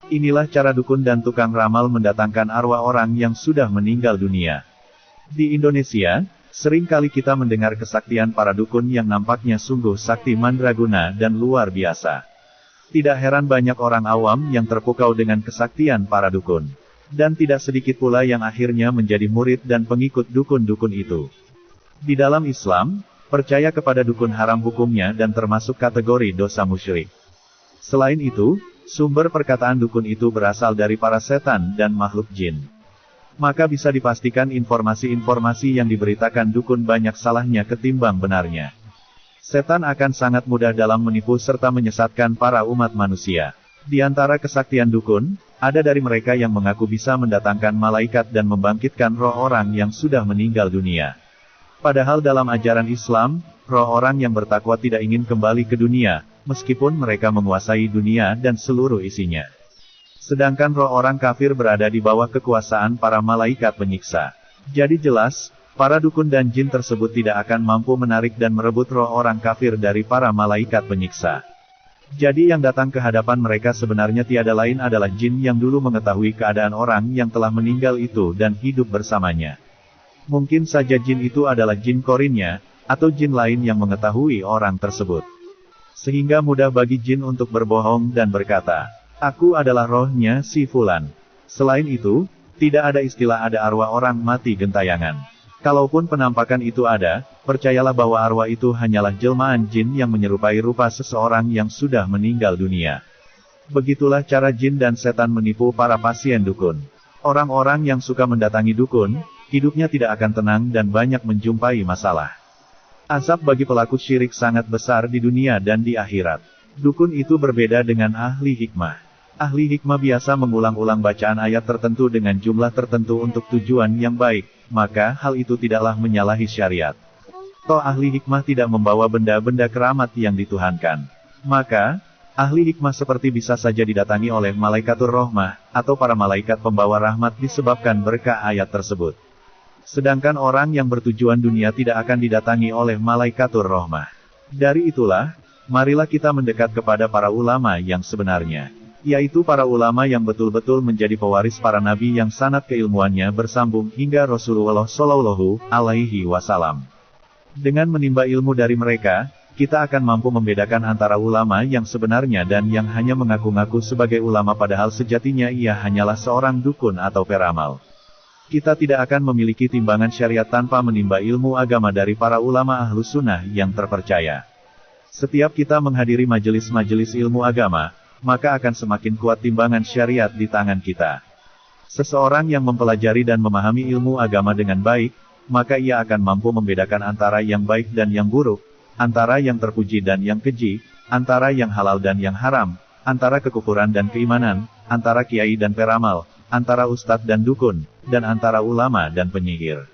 Inilah cara dukun dan tukang ramal mendatangkan arwah orang yang sudah meninggal dunia. Di Indonesia, sering kali kita mendengar kesaktian para dukun yang nampaknya sungguh sakti mandraguna dan luar biasa. Tidak heran banyak orang awam yang terpukau dengan kesaktian para dukun. Dan tidak sedikit pula yang akhirnya menjadi murid dan pengikut dukun-dukun itu. Di dalam Islam, percaya kepada dukun haram hukumnya dan termasuk kategori dosa musyrik. Selain itu, sumber perkataan dukun itu berasal dari para setan dan makhluk jin. Maka bisa dipastikan informasi-informasi yang diberitakan dukun banyak salahnya ketimbang benarnya. Setan akan sangat mudah dalam menipu serta menyesatkan para umat manusia. Di antara kesaktian dukun, ada dari mereka yang mengaku bisa mendatangkan malaikat dan membangkitkan roh orang yang sudah meninggal dunia. Padahal dalam ajaran Islam, roh orang yang bertakwa tidak ingin kembali ke dunia, meskipun mereka menguasai dunia dan seluruh isinya. Sedangkan roh orang kafir berada di bawah kekuasaan para malaikat penyiksa. Jadi jelas, para dukun dan jin tersebut tidak akan mampu menarik dan merebut roh orang kafir dari para malaikat penyiksa. Jadi yang datang ke hadapan mereka sebenarnya tiada lain adalah jin yang dulu mengetahui keadaan orang yang telah meninggal itu dan hidup bersamanya. Mungkin saja jin itu adalah jin korinnya, atau jin lain yang mengetahui orang tersebut. Sehingga mudah bagi jin untuk berbohong dan berkata, "Aku adalah rohnya si Fulan." Selain itu, tidak ada istilah ada arwah orang mati gentayangan. Kalaupun penampakan itu ada, percayalah bahwa arwah itu hanyalah jelmaan jin yang menyerupai rupa seseorang yang sudah meninggal dunia. Begitulah cara jin dan setan menipu para pasien dukun. Orang-orang yang suka mendatangi dukun, hidupnya tidak akan tenang dan banyak menjumpai masalah. Azab bagi pelaku syirik sangat besar di dunia dan di akhirat. Dukun itu berbeda dengan ahli hikmah. Ahli hikmah biasa mengulang-ulang bacaan ayat tertentu dengan jumlah tertentu untuk tujuan yang baik, maka hal itu tidaklah menyalahi syariat. Toh ahli hikmah tidak membawa benda-benda keramat yang dituhankan. Maka, ahli hikmah seperti bisa saja didatangi oleh malaikatur rohmah, atau para malaikat pembawa rahmat disebabkan berkah ayat tersebut. Sedangkan orang yang bertujuan dunia tidak akan didatangi oleh malaikatur rohmah. Dari itulah, marilah kita mendekat kepada para ulama yang sebenarnya. Yaitu para ulama yang betul-betul menjadi pewaris para nabi yang sanad keilmuannya bersambung hingga Rasulullah Shallallahu Alaihi Wasallam. Dengan menimba ilmu dari mereka, kita akan mampu membedakan antara ulama yang sebenarnya dan yang hanya mengaku-ngaku sebagai ulama padahal sejatinya ia hanyalah seorang dukun atau peramal. Kita tidak akan memiliki timbangan syariat tanpa menimba ilmu agama dari para ulama ahlus sunnah yang terpercaya. Setiap kita menghadiri majelis-majelis ilmu agama, maka akan semakin kuat timbangan syariat di tangan kita. Seseorang yang mempelajari dan memahami ilmu agama dengan baik, maka ia akan mampu membedakan antara yang baik dan yang buruk, antara yang terpuji dan yang keji, antara yang halal dan yang haram, antara kekufuran dan keimanan, antara kiai dan peramal, antara ustadz dan dukun, dan antara ulama dan penyihir.